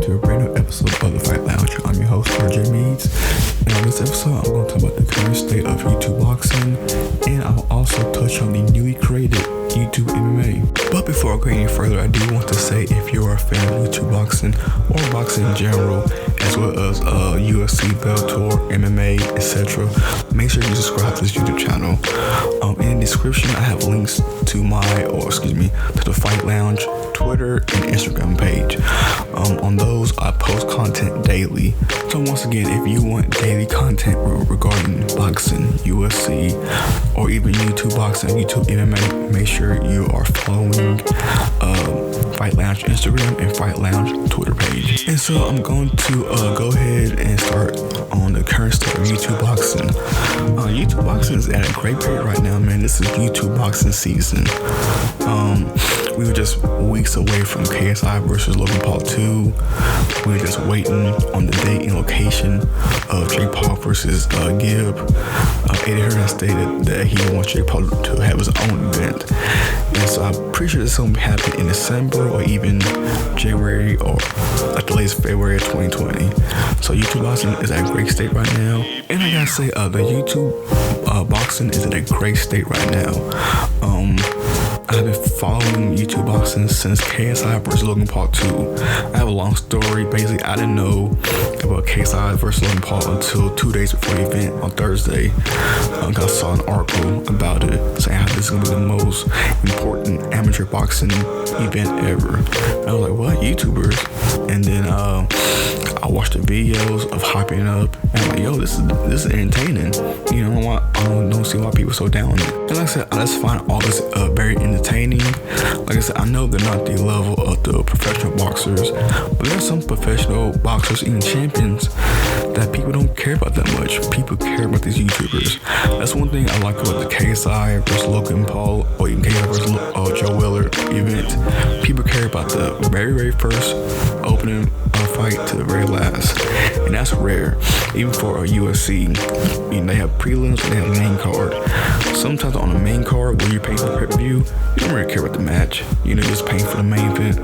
to a brand new episode of The Fight Lounge. I'm your host, RJ Meads, and on this episode, I'm going to talk about the current state of YouTube boxing, and I'll also touch on the newly created YouTube MMA. But before I go any further, I do want to say if you're a fan of YouTube boxing or boxing in general, as well as UFC, Bellator, MMA, etc., make sure you subscribe to this YouTube channel. In the description, I have links to the Fight Lounge Twitter and Instagram page. On those, I post content daily. So once again, if you want daily content regarding boxing, UFC, or even YouTube boxing, YouTube MMA, make sure you are following Fight Lounge Instagram and Fight Lounge Twitter page. And so I'm going to go ahead and start on the current state of YouTube boxing. YouTube boxing is at a great period right now, man. This is YouTube boxing season. We were just weeks away from KSI versus Logan Paul 2. We were just waiting on the date and location of Jake Paul versus Gibb. Eddie Hearn stated that he wants Jake Paul to have his own event. And so I'm pretty sure this will happen in December or even January or at the latest February of 2020. So YouTube boxing is at a great state right now. And I gotta say, the YouTube boxing is in a great state right now. I've been following YouTube boxing since KSI versus Logan Paul 2. I have a long story. Basically, I didn't know about KSI versus Logan Paul until 2 days before the event on Thursday. I saw an article about it saying how this is going to be the most important amateur boxing event ever. And I was like, what? YouTubers? And then I watched the videos of hyping up, and I'm like, yo, this is entertaining. You know, I don't see why people are so down on it. And like I said, I just find all this very entertaining. Like I said, I know they're not the level of the professional boxers, but there's some professional boxers, even champions, that people don't care about that much. People care about these YouTubers. That's one thing I like about the KSI versus Logan Paul, or even KSI versus Joe Weller event. People care about the very, very first opening fight to the very last, and that's rare. Even for a UFC, they have prelims and they have main card. Sometimes on the main card, where you pay for pay-per-view, you don't really care about the match. You're just paying for the main event.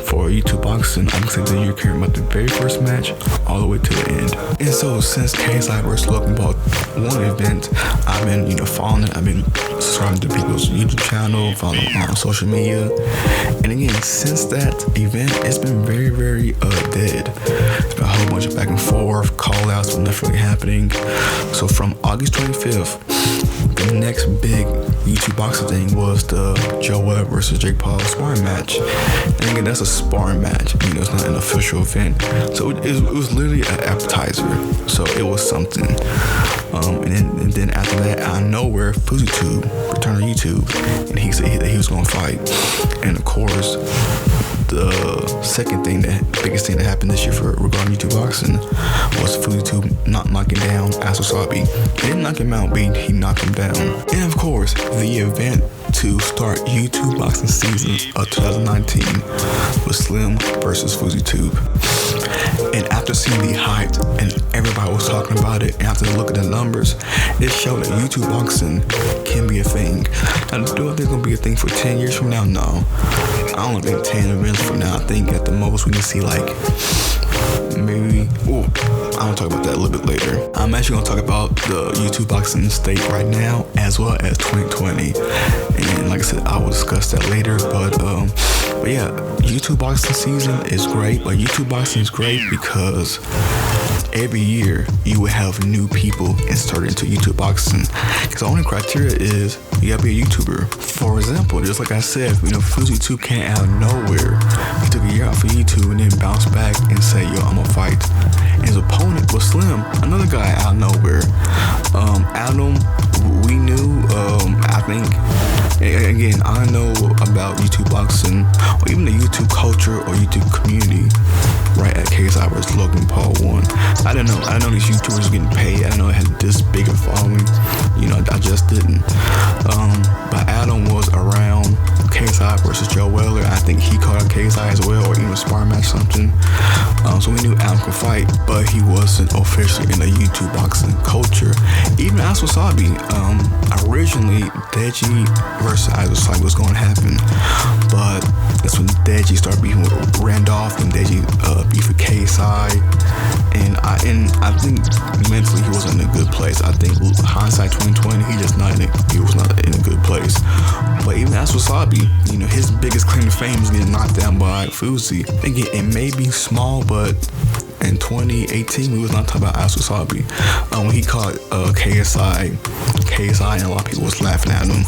For YouTube boxing, I can say that you're caring about the very first match all the way to the end. And so since KSI versus Logan Paul 1 event, I've been following it. I've been subscribing to people's YouTube channel, following on social media. And again, since that event, it's been very, very dead. A whole bunch of back and forth, call outs, but nothing really happening. So from August 25th, the next big YouTube boxing thing was the Joe Weller versus Jake Paul sparring match. And again, that's a sparring match. It's not an official event. So it was literally an appetizer. So it was something. And then after that, out of nowhere, FuziTube returned to YouTube, and he said that he was going to fight. And of course, the biggest thing that happened this year regarding YouTube boxing was FuziTube not knocking down Wasabi. He didn't knock him out, but he knocked him down. And of course, the event to start YouTube boxing season of 2019 was Slim versus FuziTube. And after seeing the hype and everybody was talking about it, and after looking at the numbers, it showed that YouTube boxing can be a thing. Now, do I think it's going to be a thing for 10 years from now? No. I don't think 10 events from now. I think at the most we can see maybe, I'm going to talk about that a little bit later. I'm actually going to talk about the YouTube boxing state right now, as well as 2020. And like I said, I will discuss that later. But yeah, YouTube boxing season is great. But YouTube boxing is great because every year you will have new people inserted into YouTube boxing. Because the only criteria is you gotta be a YouTuber. For example, just like I said, FuziTube came out of nowhere. He took a year out for YouTube and then bounced back and said, yo, I'm gonna fight. And his opponent was Slim, another guy out of nowhere. Adam, we knew, I think, again, I know about YouTube boxing, or even the YouTube culture or YouTube community, right at KSI versus Logan Paul 1. I didn't know these YouTubers were getting paid. I didn't know it had this big a following. I just didn't. But Adam was around KSI versus Joe Weller. I think he called out KSI as well, or even a sparring match something. So we knew Adam could fight, but he wasn't officially in the YouTube boxing culture. Even Wasabi, originally Deji versus Wasabi was going to happen, but that's when Deji started beefing with Randolph, and Deji beefed with KSI, and I think mentally he wasn't in a good place. I think hindsight 2020, he was not in a good place. But even as Wasabi, his biggest claim to fame is getting knocked down by Faze. Again, it may be small, but in 2018, we was not talking about Ice Wasabi. When he caught KSI, and a lot of people was laughing at him.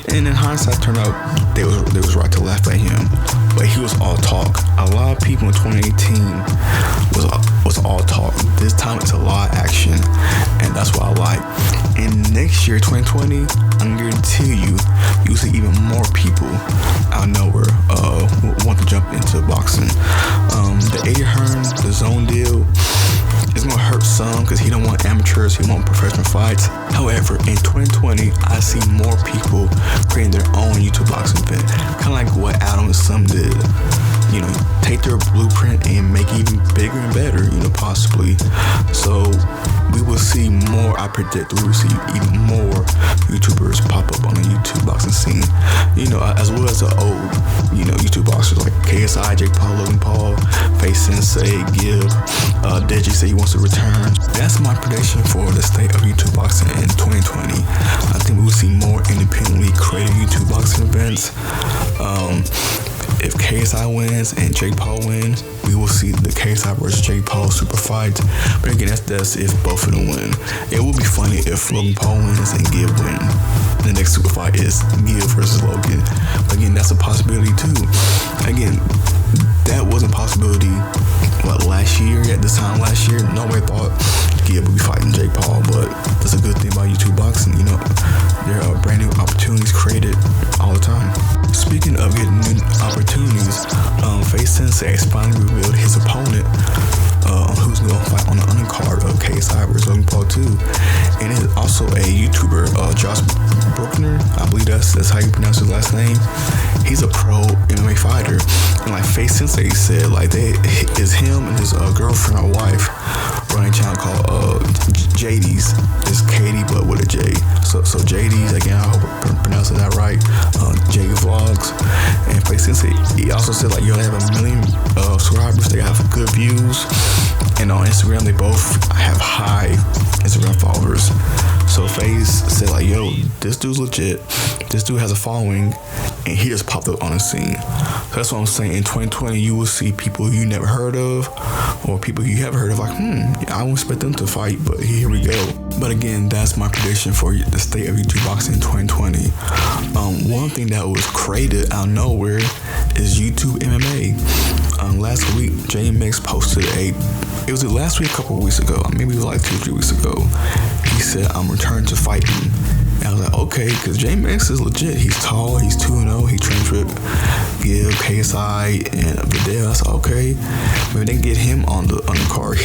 And in hindsight, turned out they was right to laugh at him. But he was all talk. A lot of people in 2018 was all talk. This time it's a lot of action, and that's what I like. And next year, 2020, I'm guarantee you'll see even more people out of nowhere want to jump into boxing. The Eddie Hearn, the zone deal, it's gonna hurt some because he don't want amateurs, he want professional fights. However, in 2020, I see more people creating their own YouTube boxing event, kind of like what Adam and Sam did. Take their blueprint and make it even bigger and better, possibly. So we will see more. I predict we will see even more YouTubers pop up on the YouTube boxing scene. As well as the old, YouTube boxers like KSI, Jake Paul, Logan Paul, Faze Sensei, Gibb, Deji said he wants to return. That's my prediction for the state of YouTube boxing in 2020. I think we will see more independently created YouTube boxing events. If KSI wins and Jake Paul wins, we will see the KSI versus Jake Paul super fight. But again, that's if both of them win. It would be funny if Logan Paul wins and Gibb win. The next super fight is Gibb versus Logan. But again, that's a possibility too. Again, that wasn't a possibility last year. At this time last year, nobody thought Gibb would be fighting Jake Paul. But that's a good thing about YouTube boxing. There are brand new opportunities created all the time. Speaking of getting new opportunities, Faze Sensei finally revealed his opponent, who's going to fight on the undercard of KSI versus Logan Paul 2. And it's also a YouTuber, Josh Brueckner. I believe that's how you pronounce his last name. He's a pro MMA fighter. And Faze Sensei said, it's him and his girlfriend or wife running a channel called JD's. It's Katie, but with a J. So JD's, again, I hope I'm pronouncing that right. J Vlogs. And Faze Sensei, he also said, they have 1 million subscribers. They have good views. And on Instagram, they both have high Instagram followers. So Faze said, this dude's legit. This dude has a following, and he just popped up on the scene. So that's what I'm saying. In 2020, you will see people you never heard of, or people you have heard of. I won't expect them to fight, but here we go. But again, that's my prediction for the state of YouTube boxing in 2020. One thing that was created out of nowhere is YouTube MMA. Last week, JMX posted it was last week, a couple of weeks ago, maybe it was 2-3 weeks ago. He said, I'm returning to fighting. And I was like, okay, because JMX is legit. He's tall, he's 2-0, he trains with Gibb, KSI, and Vidal. I said, okay, maybe they can get him on the card.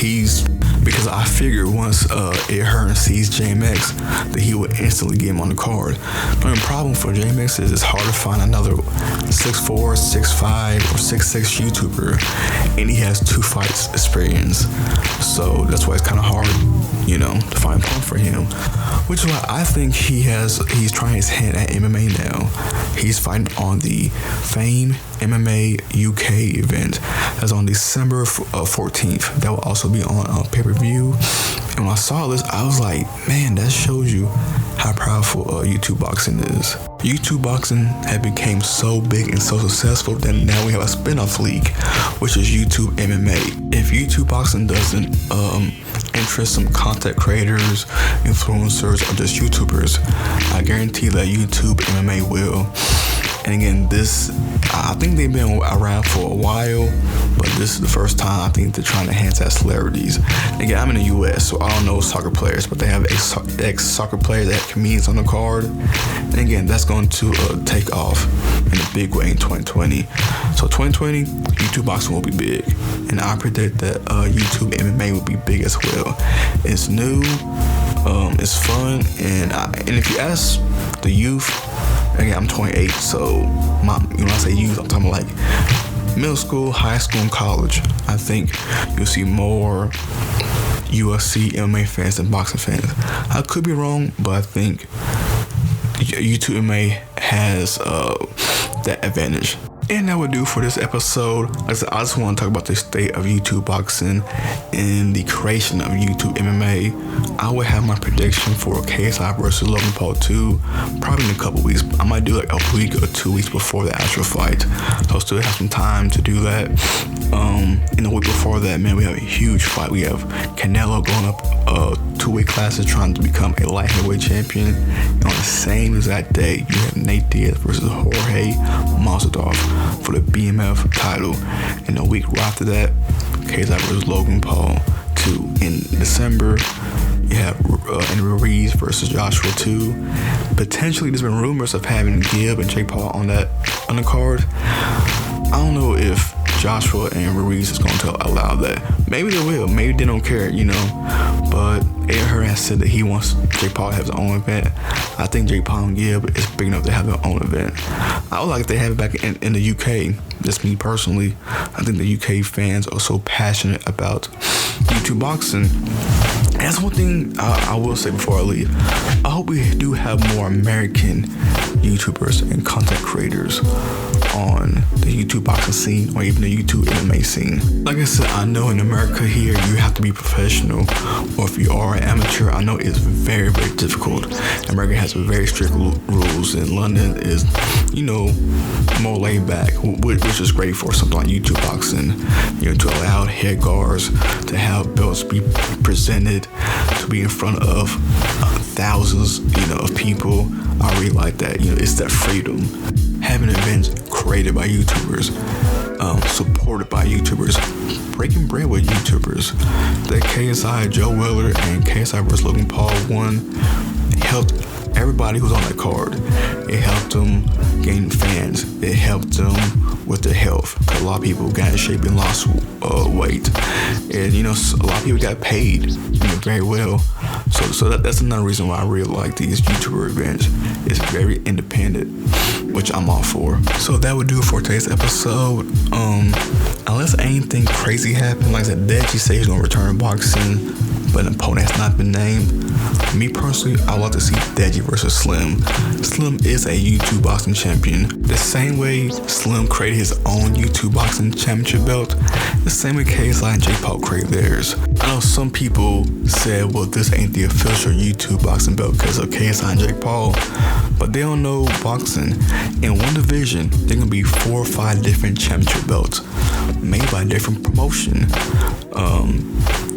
Because I figured once Ed Hearn sees JMX, that he would instantly get him on the card. The only problem for JMX is it's hard to find another 6'4", 6'5", or 6'6" YouTuber, and he has 2 fights experience. So that's why it's kind of hard, to find a point for him. Which is why I think he's trying his hand at MMA now. He's fighting on the Fame MMA UK event. That's on December 14th. That will also be on pay-per-view. And when I saw this, I was like, man, that shows you how powerful YouTube boxing is. YouTube boxing had become so big and so successful that now we have a spin-off league, which is YouTube MMA. If YouTube boxing doesn't interest some content creators, influencers, or just YouTubers, I guarantee that YouTube MMA will. And again, I think they've been around for a while, but this is the first time I think they're trying to enhance that celebrities. Again, I'm in the US, so I don't know soccer players, but they have ex-soccer players that have comedians on the card. And again, that's going to take off in a big way in 2020. So 2020, YouTube boxing will be big. And I predict that YouTube MMA will be big as well. It's new, it's fun, and if you ask the youth, again, I'm 28, so when I say youth, I'm talking like middle school, high school, and college. I think you'll see more UFC MMA fans than boxing fans. I could be wrong, but I think YouTube MMA has that advantage. And that would do for this episode. Like I said, I just want to talk about the state of YouTube boxing and the creation of YouTube MMA. I would have my prediction for KSI versus Logan Paul 2 probably in a couple weeks. I might do like a week or 2 weeks before the actual fight, so I still have some time to do that. In the week before that, man, we have a huge fight. We have Canelo going up 2 weight classes trying to become a light heavyweight champion. And on the same exact day, you have Nate Diaz versus Jorge Masvidal for the BMF title. And a week right after that, KSI versus Logan Paul 2. In December, you have Andrew Ruiz versus Joshua 2. Potentially, there's been rumors of having Gibb and Jake Paul on that undercard. I don't know if Joshua and Ruiz is going to allow that. Maybe they will. Maybe they don't care, But Ed Hearn has said that he wants Jake Paul to have his own event. I think Jake Paul and Gibb is big enough to have their own event. I would like if they have it back in the UK. Just me personally. I think the UK fans are so passionate about YouTube boxing. And that's one thing I will say before I leave. I hope we do have more American YouTubers and content creators on the YouTube boxing scene or even the YouTube MMA scene. Like I said, I know in America here you have to be professional, or if you are an amateur, I know it's very, very difficult. America has very strict rules, and London is, more laid back, which is great for something like YouTube boxing. To allow head guards to have belts be presented, to be in front of thousands, of people. I really like that. It's that freedom. Having events created by YouTubers, supported by YouTubers, breaking bread with YouTubers. The KSI Joe Weller and KSI vs Logan Paul 1 helped everybody who's on that card. It helped them gain fans. It helped them with their health. A lot of people got in shape and lost weight, and a lot of people got paid very well. So that's another reason why I really like these YouTuber events. It's very independent, which I'm all for. So that would do it for today's episode. Unless anything crazy happens, like I said, Deji says he's gonna return boxing, but an opponent has not been named. Me personally, I would like to see Deji versus Slim. Slim is a YouTube boxing champion. The same way Slim created his own YouTube boxing championship belt, the same way KSI and Jake Paul created theirs. I know some people said, well, this ain't the official YouTube boxing belt because of KSI and Jake Paul, but they don't know boxing. In one division, there can be 4 or 5 different championship belts made by a different promotion.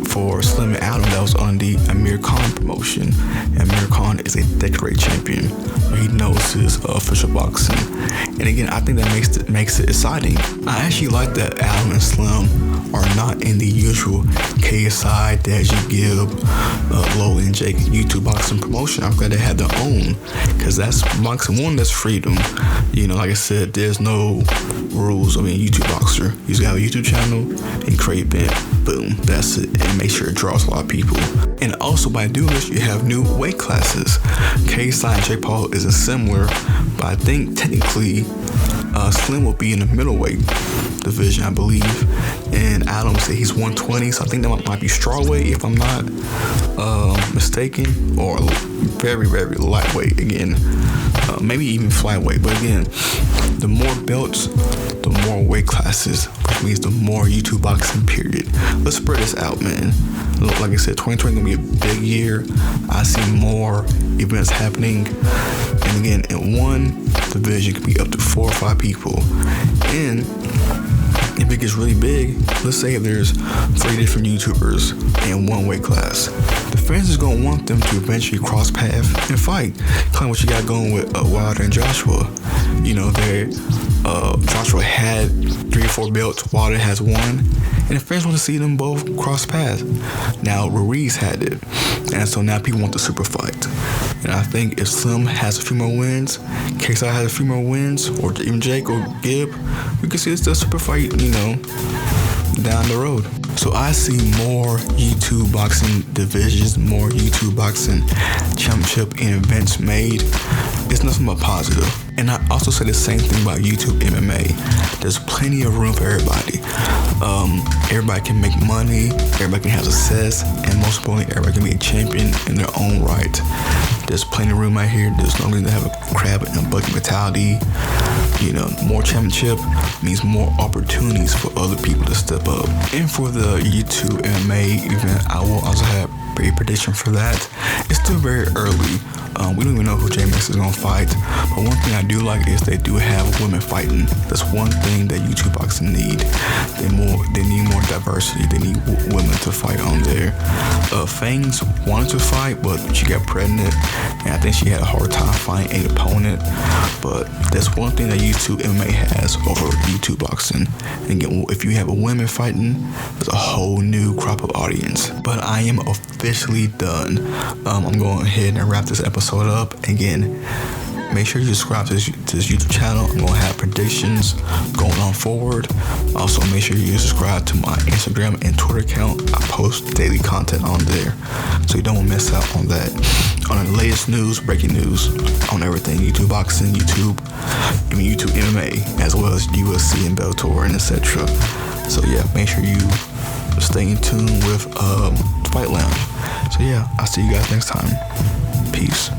For Slim and Adam, that was on the Amir Khan promotion. Amir Khan is a decade champion. He knows his official boxing. And again, I think that makes it exciting. I actually like that Adam and Slim are not in the usual KSI, Deji, Gibb, Logan, Jake YouTube boxing promotion. I'm glad they had their own, because that's boxing. One, that's freedom. Like I said, there's no rules of being a YouTube boxer. You just have a YouTube channel and create event. Boom, that's it. And make sure it draws a lot of people. And also by doing this, you have new weight classes. KSI and Jake Paul isn't similar, but I think technically Slim will be in the middleweight division, I believe. And Adam said he's 120, so I think that might be strawweight if I'm not mistaken, or very, very lightweight again. Maybe even flyweight. But again, the more belts, the more weight classes, which means the more YouTube boxing, period. Let's spread this out, man. Like I said, 2020 gonna be a big year. I see more events happening. And again, in one division could be up to 4 or 5 people. And if it gets really big, let's say if there's 3 different YouTubers in one weight class, the fans is gonna want them to eventually cross paths and fight. Kind of what you got going with Wilder and Joshua. Joshua had 3 or 4 belts, Wilder has 1, and the fans want to see them both cross paths. Now Ruiz had it, and so now people want the super fight. And I think if Slim has a few more wins, KSI has a few more wins, or even Jake or Gibb, we can see this super fight, down the road. So I see more YouTube boxing divisions, more YouTube boxing championship and events made. It's nothing but positive. And I also say the same thing about YouTube MMA. There's plenty of room for everybody. Everybody can make money, everybody can have success, and most importantly, everybody can be a champion in their own right. There's plenty of room out here. There's no reason to have a crab and bucket mentality. You know, more championship means more opportunities for other people to step up. And for the YouTube MMA event, I will also have a prediction for that. It's still very early. We don't even know who J-Max is going to fight. But one thing I do like is they do have women fighting. That's one thing that YouTube boxing need. They need more diversity. They need women to fight on there. Fangs wanted to fight, but she got pregnant. And I think she had a hard time finding an opponent. But that's one thing that YouTube MMA has over YouTube boxing. And again, if you have a women fighting, there's a whole new crop of audience. But I am officially done. I'm going ahead and wrap this episode up. Again, make sure you subscribe to this YouTube channel. I'm going to have predictions going on forward. Also, make sure you subscribe to my Instagram and Twitter account. I post daily content on there, so you don't want to miss out on that. On the latest news, breaking news on everything YouTube boxing, YouTube MMA, as well as UFC and Bellator and etc. So yeah, make sure you stay in tune with Fight Lounge. So yeah, I'll see you guys next time. Peace.